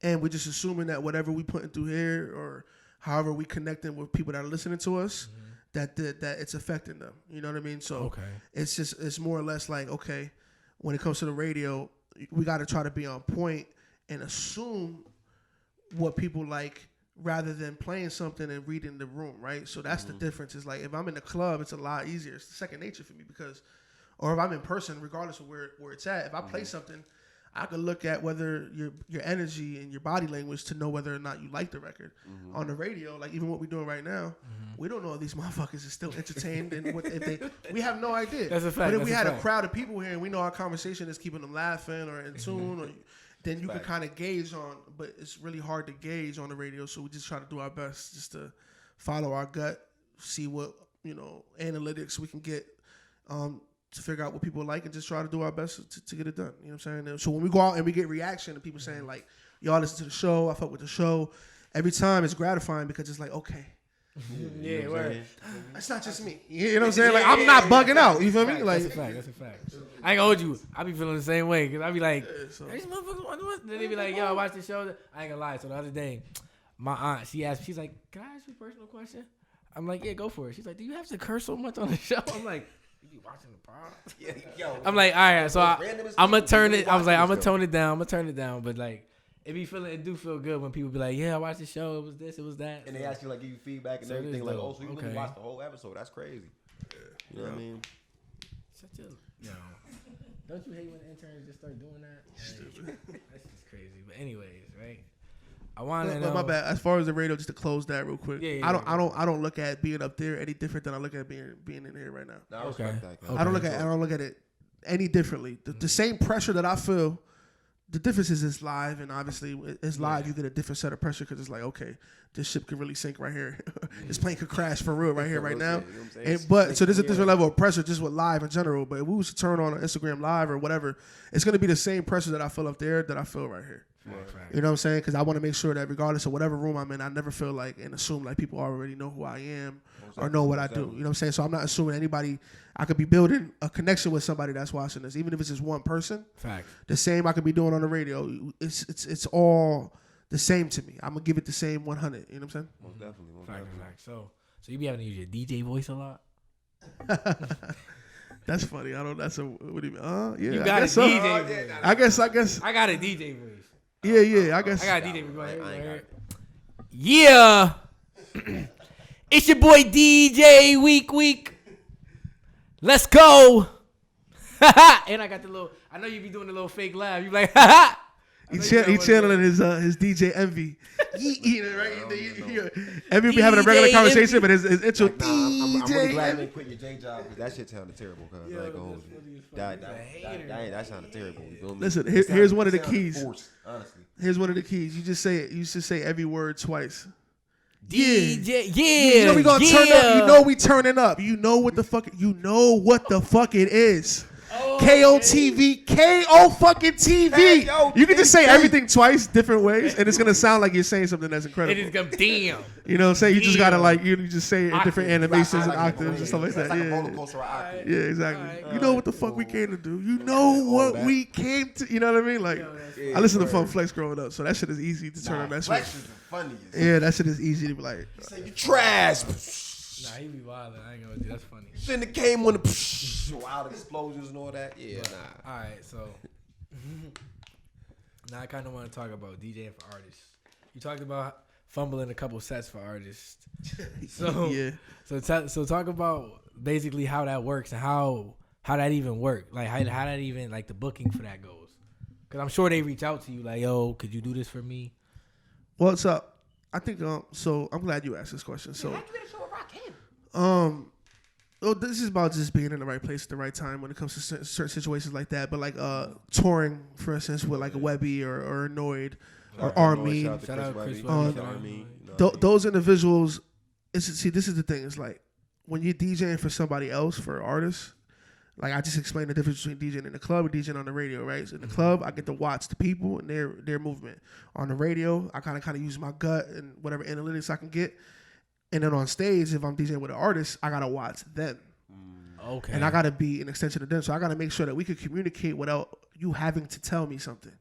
and we're just assuming that whatever we putting through here or however we connecting with people that are listening to us, that it's affecting them. You know what I mean? So it's more or less like, okay, when it comes to the radio, we got to try to be on point and assume what people like, rather than playing something and reading the room, right? So that's the difference. Is like, if I'm in the club, it's a lot easier. It's second nature for me or if I'm in person, regardless of where it's at, if I play something, I can look at whether your energy and your body language to know whether or not you like the record. On the radio, like even what we're doing right now, we don't know if these motherfuckers are still entertained and we have no idea. That's a fact. But if we had a crowd of people here and we know our conversation is keeping them laughing or in tune, or then you can kind of gauge on. But it's really hard to gauge on the radio, so we just try to do our best just to follow our gut, see what analytics we can get. To figure out what people like and just try to do our best to get it done. You know what I'm saying? So when we go out and we get reaction and people saying like, y'all listen to the show, I fuck with the show, every time it's gratifying because it's like, okay. Yeah, word. It's not just me. You know what I'm saying? Like, I'm not bugging out. You feel me? Like, that's a fact. I ain't gonna hold you. I be feeling the same way because I be like, these motherfuckers want to. Then they be like, yo, I watch the show. I ain't gonna lie. So the other day, my aunt, she's like, can I ask you a personal question? I'm like, yeah, go for it. She's like, do you have to curse so much on the show? I'm like, you be watching the pod? I'm like, all right, so I'm gonna turn it. I was like, I'm gonna tone it down. I'm gonna turn it down. But like, it do feel good when people be like, yeah, I watched the show. It was this, it was that. And they ask you, like, give you feedback and everything. Like, oh, so you really watched the whole episode? That's crazy. You know what I mean? Don't you hate when interns just start doing that? Stupid. That's just crazy. But anyways, right? I want to know. My bad. As far as the radio, just to close that real quick. I don't look at being up there any different than I look at being in here right now. Okay. I don't look at it any differently. The same pressure that I feel. The difference is it's live, and obviously it's live. You get a different set of pressure because it's like, okay, this ship could really sink right here. This plane could crash for real right here, right now. But so there's a different level of pressure just with live in general. But if we was to turn on an Instagram live or whatever, it's going to be the same pressure that I feel up there that I feel right here. Right. You know what I'm saying? Because I want to make sure that regardless of whatever room I'm in, I never feel like and assume like people already know who I am or know what I do. You know what I'm saying? So I'm not assuming anybody. I could be building a connection with somebody that's watching this, even if it's just one person. Fact. The same I could be doing on the radio. It's all the same to me. I'm gonna give it the same 100. You know what I'm saying? Most definitely. Fact. So you be having to use your DJ voice a lot. That's funny. What do you mean? Yeah. You got a DJ voice. I guess. I got a DJ voice. Yeah. I guess. I got a DJ. Go ahead. Yeah. It's your boy DJ Week. Let's go. And I got the little. I know you be doing the little fake laugh. You like, ha. He channeling his DJ Envy. Right? Envy be having a regular conversation, but his intro. I'm really glad they quit your J job because that shit sounded terrible. That sounded terrible. You feel me? Listen, here's one of the keys. Forced, honestly. Here's one of the keys. You just say it. You should say every word twice. DJ, You know we gonna turn up. You know we turning up. You know what the fuck. You know what the fuck it is. KOTV, KO fucking TV. You can just say everything twice, different ways, and it's gonna sound like you're saying something that's incredible. It is gonna damn. You know what I'm saying? You just gotta like you just say it in different animations and octaves and stuff like that. Like a roller coaster octave. Yeah, exactly. You know what the fuck we came to do. You know what we came to. You know what I mean? Like I listened to Fun Flex growing up, so that shit is easy to turn on that switch. Flex is the funniest. Yeah, that shit is easy to be like. You say you trash. Nah, he be wildin'. I ain't gonna do. That's funny. Shouldn't have came when the wild explosions and all that. Yeah, nah. All right, so now I kind of want to talk about DJing for artists. You talked about fumbling a couple sets for artists. So yeah. So talk about basically how that works and how that even work. Like how that even like the booking for that goes. Because I'm sure they reach out to you like, yo, could you do this for me? What's up? I think so I'm glad you asked this question. So this is about just being in the right place at the right time when it comes to certain situations like that. But like touring, for instance, with like a Webby or Anoyd or Army. Shout out Chris Webby and Anoyd. Those individuals. This is the thing. It's like when you're DJing for somebody else, for artists. Like I just explained the difference between DJing in the club and DJing on the radio, right? So in the club, I get to watch the people and their movement. On the radio, I kind of use my gut and whatever analytics I can get. And then on stage, if I'm DJing with an artist, I gotta watch them. Okay. And I gotta be an extension of them. So I gotta make sure that we could communicate without you having to tell me something.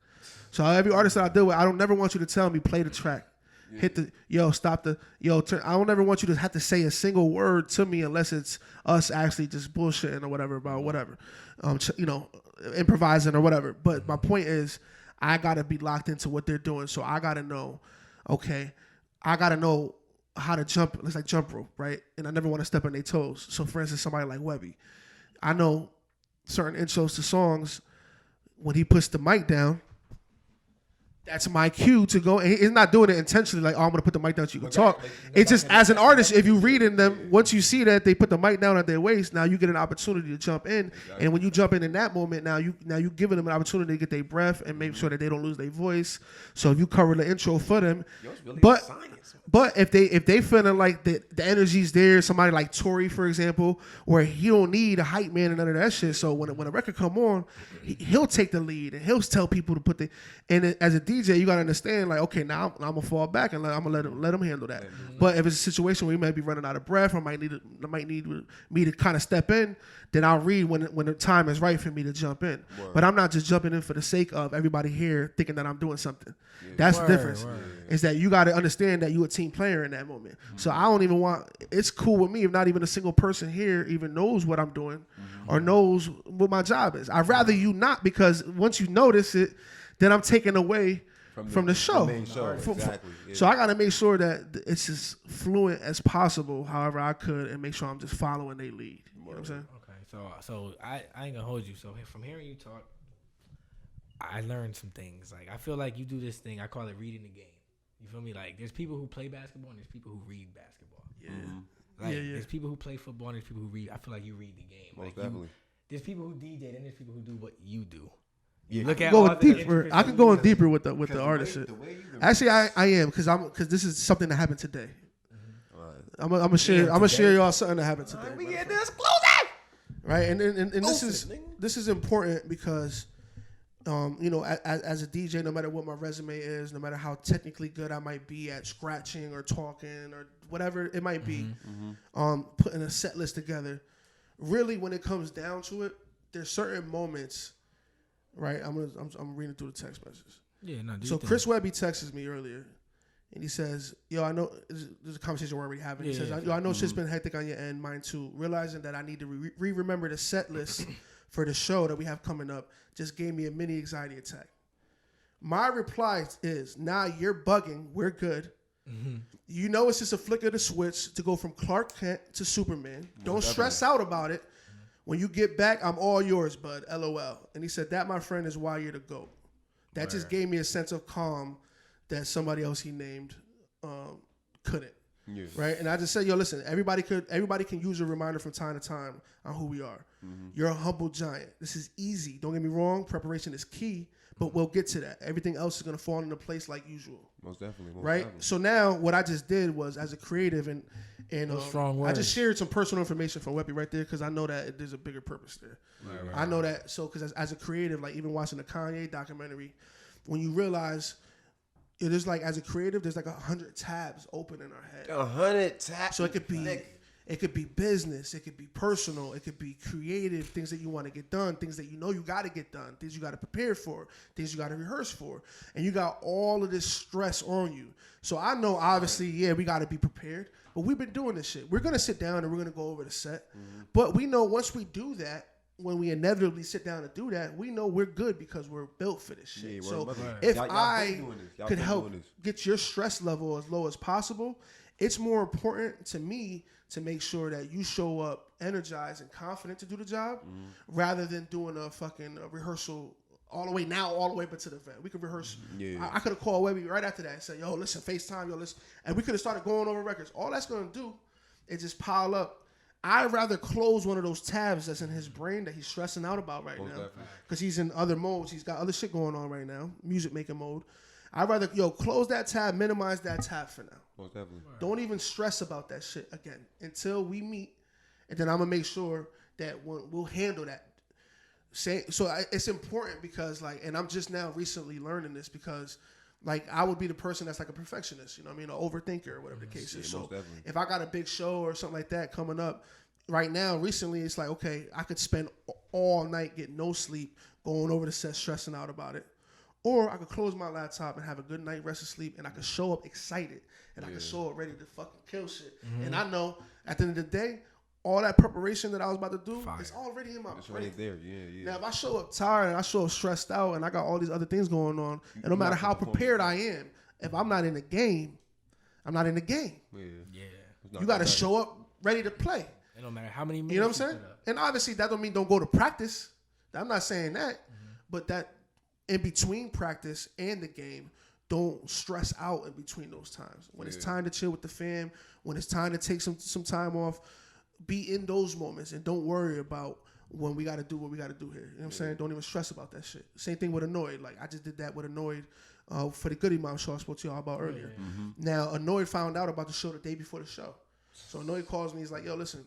So every artist that I deal with, I don't never want you to tell me play the track. Yeah. Hit the stop the turn. I don't ever want you to have to say a single word to me unless it's us actually just bullshitting or whatever about whatever, improvising or whatever. But my point is, I gotta be locked into what they're doing. So I gotta know, okay, I gotta know how to jump. It's like jump rope, right? And I never want to step on their toes. So for instance, somebody like Webby, I know certain intros to songs. When he puts the mic down, that's my cue to go. And he's not doing it intentionally like, oh, I'm going to put the mic down so you can talk. It's just as an artist, if you read in them, once you see that they put the mic down at their waist, now you get an opportunity to jump in. And when you jump in that moment, now you giving them an opportunity to get their breath and make sure that they don't lose their voice. So if you cover the intro for them, but if they feeling like the energy's there, somebody like Tory, for example, where he don't need a hype man and none of that shit. So when a record come on, he'll take the lead and he'll tell people to put and as a DJ, you gotta understand, like, okay, now I'm gonna fall back and I'm gonna let him handle that. Mm-hmm. But if it's a situation where you might be running out of breath, or might need me to kind of step in, then I'll read when the time is right for me to jump in. Word. But I'm not just jumping in for the sake of everybody here thinking that I'm doing something. Yeah. That's the difference. Word. Is that you gotta understand that you're a team player in that moment. Mm-hmm. So I don't even want. It's cool with me if not even a single person here even knows what I'm doing, or knows what my job is. I'd rather you not, because once you notice it, then I'm taking away from the show. Exactly. Yeah. So I got to make sure that it's as fluent as possible, however I could, and make sure I'm just following their lead. You know what I'm saying? Okay, so I ain't gonna hold you. So from hearing you talk, I learned some things. Like I feel like you do this thing. I call it reading the game. You feel me? Like there's people who play basketball and there's people who read basketball. Yeah. Like there's people who play football and there's people who read. I feel like you read the game. Most definitely. There's people who DJ and there's people who do what you do. Yeah. Look at deeper. I can go in deeper with the artist shit. Actually, I am because this is something that happened today. Mm-hmm. I'm gonna share y'all something that happened today. We get this exclusive, right? And this is important because, as a DJ, no matter what my resume is, no matter how technically good I might be at scratching or talking or whatever it might be, putting a set list together. Really, when it comes down to it, there's certain moments. Right, I'm reading through the text messages. Yeah, no. So Chris Webby texts me earlier, and he says, "Yo, I know there's a conversation we're already having." He says, "I know shit's been hectic on your end, mine too. Realizing that I need to remember the set list for the show that we have coming up just gave me a mini anxiety attack. My reply is, nah, you're bugging. We're good. Mm-hmm. You know it's just a flick of the switch to go from Clark Kent to Superman. Don't stress out about it. When you get back, I'm all yours, bud. LOL. And he said, that, my friend, is why you're the GOAT. That just gave me a sense of calm that somebody else he named couldn't. Yeah. Right? And I just said, yo, listen, everybody can use a reminder from time to time on who we are. Mm-hmm. You're a humble giant. This is easy. Don't get me wrong. Preparation is key, but we'll get to that. Everything else is going to fall into place like usual. Most definitely. Right? So now what I just did was, as a creative, and strong words. I just shared some personal information from Webby right there because I know that there's a bigger purpose there. Right. I know that. So because as a creative, like even watching the Kanye documentary, when you realize it is like, as a creative, there's like 100 tabs open in our head. 100 tabs. So it could be business, it could be personal, it could be creative, things that you want to get done, things that you know you got to get done, things you got to prepare for, things you got to rehearse for. And you got all of this stress on you. So I know, obviously, yeah, we got to be prepared, but we've been doing this shit. We're going to sit down and we're going to go over the set. Mm-hmm. But we know once we do that, when we inevitably sit down and do that, we know we're good because we're built for this shit. Yeah, so if I could help get your stress level as low as possible, it's more important to me to make sure that you show up energized and confident to do the job, rather than doing a fucking rehearsal all the way but to the event. We could rehearse. Yeah. I could have called Webby right after that and said, yo, listen, FaceTime, yo, listen. And we could have started going over records. All that's going to do is just pile up. I'd rather close one of those tabs that's in his brain that he's stressing out about right now, because he's in other modes. He's got other shit going on right now, music making mode. I'd rather, close that tab, minimize that tab for now. Most definitely. Don't even stress about that shit again until we meet, and then I'm going to make sure that we'll handle that. So it's important because, like, and I'm just now recently learning this because, like, I would be the person that's like a perfectionist, you know what I mean, an overthinker or whatever the case is. So if I got a big show or something like that coming up, right now, recently, it's like, okay, I could spend all night getting no sleep, going over the set, stressing out about it. Or I could close my laptop and have a good night, rest of sleep, and I could show up excited, and I could show up ready to fucking kill shit. Mm-hmm. And I know at the end of the day, all that preparation that I was about to do is already in my brain. It's already there, yeah. Now, if I show up tired and I show up stressed out and I got all these other things going on, and no matter how prepared I am, if I'm not in the game, I'm not in the game. Yeah. You got to show up ready to play. It don't matter how many minutes. You know what I'm saying? And obviously, that don't mean don't go to practice. I'm not saying that. But that in between practice and the game, don't stress out in between those times. When it's time to chill with the fam, when it's time to take some time off, be in those moments and don't worry about when we got to do what we got to do here. You know what I'm saying? Don't even stress about that shit. Same thing with Anoyd. Like, I just did that with Anoyd for the Goody Mom show I spoke to y'all about earlier. Mm-hmm. Now, Anoyd found out about the show the day before the show. So Anoyd calls me. He's like, yo, listen,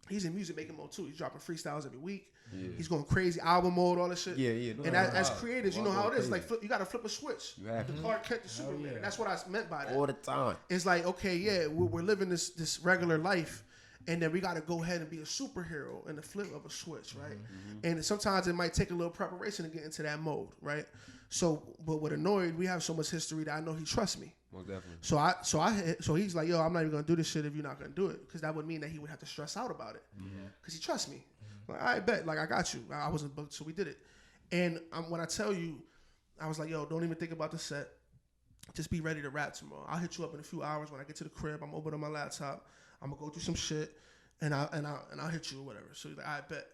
he's in music making mode too. He's dropping freestyles every week. Yeah. He's going crazy, album mode, all this shit. Yeah. No, and as creators, you know how it is. Like, you got to flip a switch. You have to. The Clark Kent to Superman. Yeah. And that's what I meant by that. All the time. It's like, okay, yeah, we're living this regular life, and then we got to go ahead and be a superhero in the flip of a switch, right? Mm-hmm. And sometimes it might take a little preparation to get into that mode, right? So, but with Anoyd, we have so much history that I know he trusts me. Most definitely. So he's like, yo, I'm not even gonna do this shit if you're not gonna do it, because that would mean that he would have to stress out about it, because he trusts me. Like, I bet, like, I got you. I wasn't booked, so we did it. And when I tell you, I was like, yo, don't even think about the set. Just be ready to rap tomorrow. I'll hit you up in a few hours when I get to the crib. I'm open on my laptop. I'm gonna go through some shit, and I'll hit you or whatever. So he's like, I bet.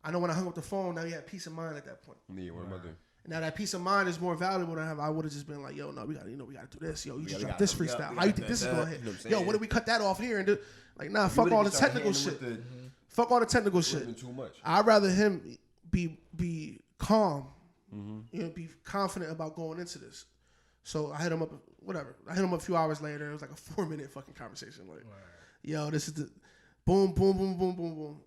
I know when I hung up the phone, now he had peace of mind at that point. Yeah, what am I doing? Now that peace of mind is more valuable than I would have just been like, yo, no, we gotta do this. Yo, you just dropped this freestyle. How you think this is gonna hit? Yo, what if we cut that off here and do? Like, nah, fuck all the technical shit. Fuck all the technical shit. Too much. I'd rather him be calm, be confident about going into this. So I hit him up, whatever. I hit him up a few hours later. It was like a 4-minute fucking conversation. Like, yo, this is the boom, boom, boom, boom, boom, boom.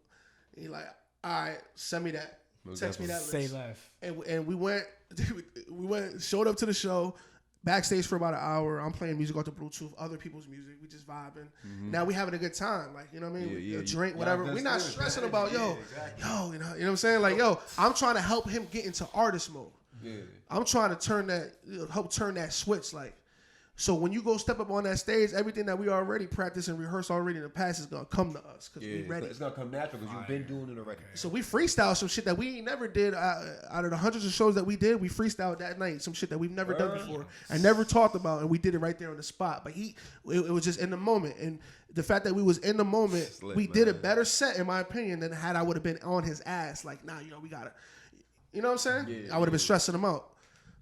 And he like, all right, send me that. Text me that list. Say left. And we went, showed up to the show, backstage for about an hour. I'm playing music off the Bluetooth, other people's music. We just vibing. Mm-hmm. Now we having a good time. Like, you know what I mean? A drink, whatever. We're not stressing about, yo, you know what I'm saying? Like, yo, I'm trying to help him get into artist mode. Yeah. I'm trying to help turn that switch. Like, So when you go step up on that stage, everything that we already practiced and rehearsed already in the past is gonna come to us because we ready. It's gonna come natural because you've been doing it already. So we freestyle some shit that we ain't never did out of the hundreds of shows that we did. We freestyled that night some shit that we've never done before and never talked about, and we did it right there on the spot. But it was just in the moment, and the fact that we was in the moment, we did a better set in my opinion than had I would have been on his ass. Like, nah, we gotta, you know what I'm saying? I would have been stressing him out.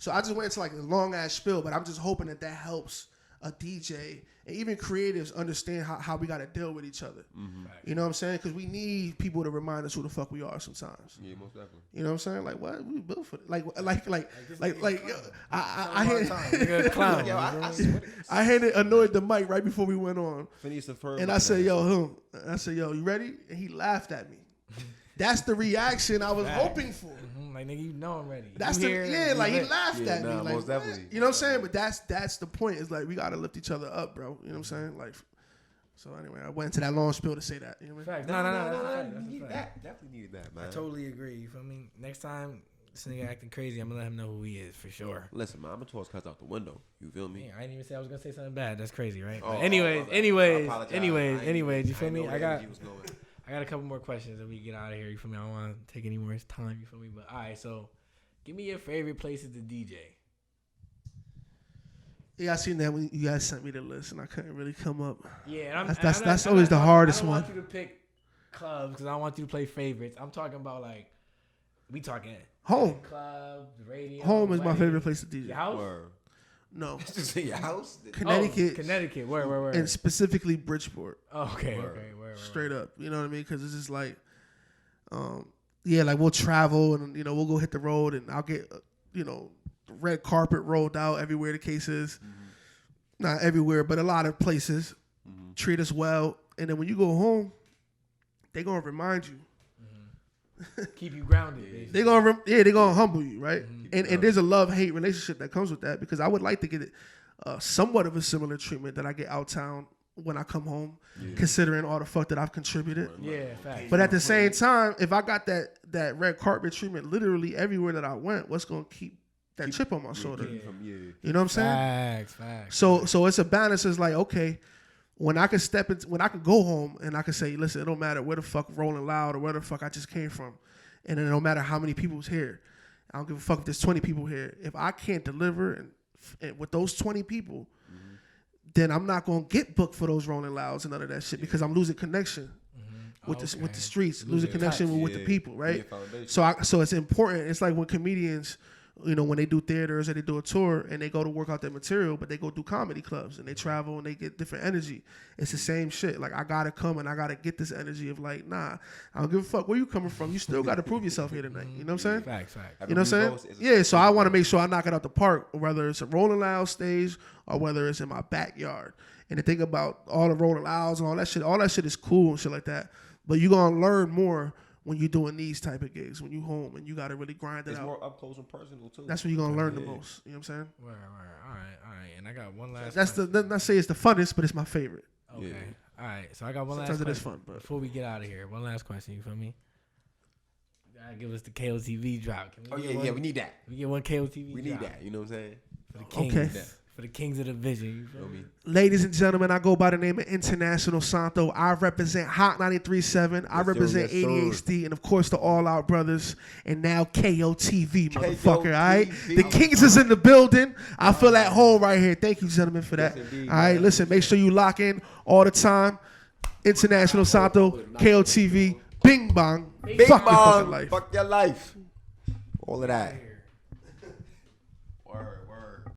So I just went into like a long ass spiel, but I'm just hoping that helps a DJ and even creatives understand how we got to deal with each other. Mm-hmm. You know what I'm saying? Because we need people to remind us who the fuck we are sometimes. Yeah, most definitely. You know what I'm saying? Like, what? We built for it. Like, I handed Anoyd the mic right before we went on. And I said, yo, you ready? And he laughed at me. That's the reaction I was hoping for. Mm-hmm. Like, nigga, you know I'm ready. That's he laughed at me. Like, most definitely. You know what I'm saying? But that's the point. Is like we gotta lift each other up, bro. You know what I'm saying? Like, so anyway, I went into that long spiel to say that. You know what I mean? No. Definitely needed that, man. I totally agree. You feel me? Next time this nigga acting crazy, I'm gonna let him know who he is for sure. Listen, man, I'm gonna toss cuts out the window. You feel me? Man, I didn't even say I was gonna say something bad. That's crazy, right? Oh, anyways, you feel me? I got a couple more questions and we get out of here. You feel me? I don't want to take any more time. You feel me? But all right, so give me your favorite places to DJ. Yeah, I seen that when you guys sent me the list and I couldn't really come up. Yeah, that's always the hardest one. I don't want you to pick clubs because I don't want you to play favorites. I'm talking about like we talking home club, radio. Home is my favorite place to DJ. Your house? No. Just say your house? Connecticut. Where? And specifically Bridgeport. Oh, okay. Straight up. You know what I mean? Because it's just like, like we'll travel and, we'll go hit the road and I'll get, red carpet rolled out everywhere the case is. Mm-hmm. Not everywhere, but a lot of places treat us well. And then when you go home, they're going to remind you. Keep you grounded. They're gonna humble you, right? Mm-hmm. And there's a love-hate relationship that comes with that because I would like to get somewhat of a similar treatment that I get out town when I come home, considering all the fuck that I've contributed. Yeah, facts. But at the same time, if I got that red carpet treatment literally everywhere that I went, what's gonna keep that chip on my shoulder? You know what I'm saying? Facts. So it's a balance. It's like, okay, when I can when I can go home and I can say, listen, it don't matter where the fuck Rolling Loud or where the fuck I just came from. And it don't matter how many people's here. I don't give a fuck if there's 20 people here. If I can't deliver and with those 20 people, then I'm not going to get booked for those Rolling Louds and none of that shit because I'm losing connection with the streets, losing connection with the people, right? So it's important. It's like when comedians, when they do theaters or they do a tour and they go to work out their material, but they go do comedy clubs and they travel and they get different energy. It's the same shit. Like, I got to come and I got to get this energy of like, nah, I don't give a fuck where you coming from. You still got to prove yourself here tonight. You know what I'm saying? Facts. You know what I'm saying? Yeah, so I want to make sure I knock it out the park, whether it's a Rolling Loud stage or whether it's in my backyard. And the thing about all the Rolling Louds and all that shit is cool and shit like that. But you're going to learn more when you're doing these type of gigs, when you home and you got to really grind it out. It's more up close and personal too. That's when you're going to learn the most. You know what I'm saying? Right. All right. And I got one last not say it's the funnest, but it's my favorite. Okay. Yeah. All right. So I got one last question. Sometimes it is fun, but before we get out of here, one last question. You feel me? You gotta give us the KOTV drop. We need that. We get one KOTV We need that. You know what I'm saying? For the kings. Okay. For the kings of the vision. You feel me? Ladies and gentlemen, I go by the name of International Santo. I represent Hot 93.7. I represent 88SD, and of course the All Out Brothers, and now KOTV, motherfucker. All right, the Kings is in the building. I feel at home right here. Thank you, gentlemen, for that. All right, listen, make sure you lock in all the time. International Santo, KOTV, Bing Bong, fuck your fucking life. Fuck your life. All of that. Word.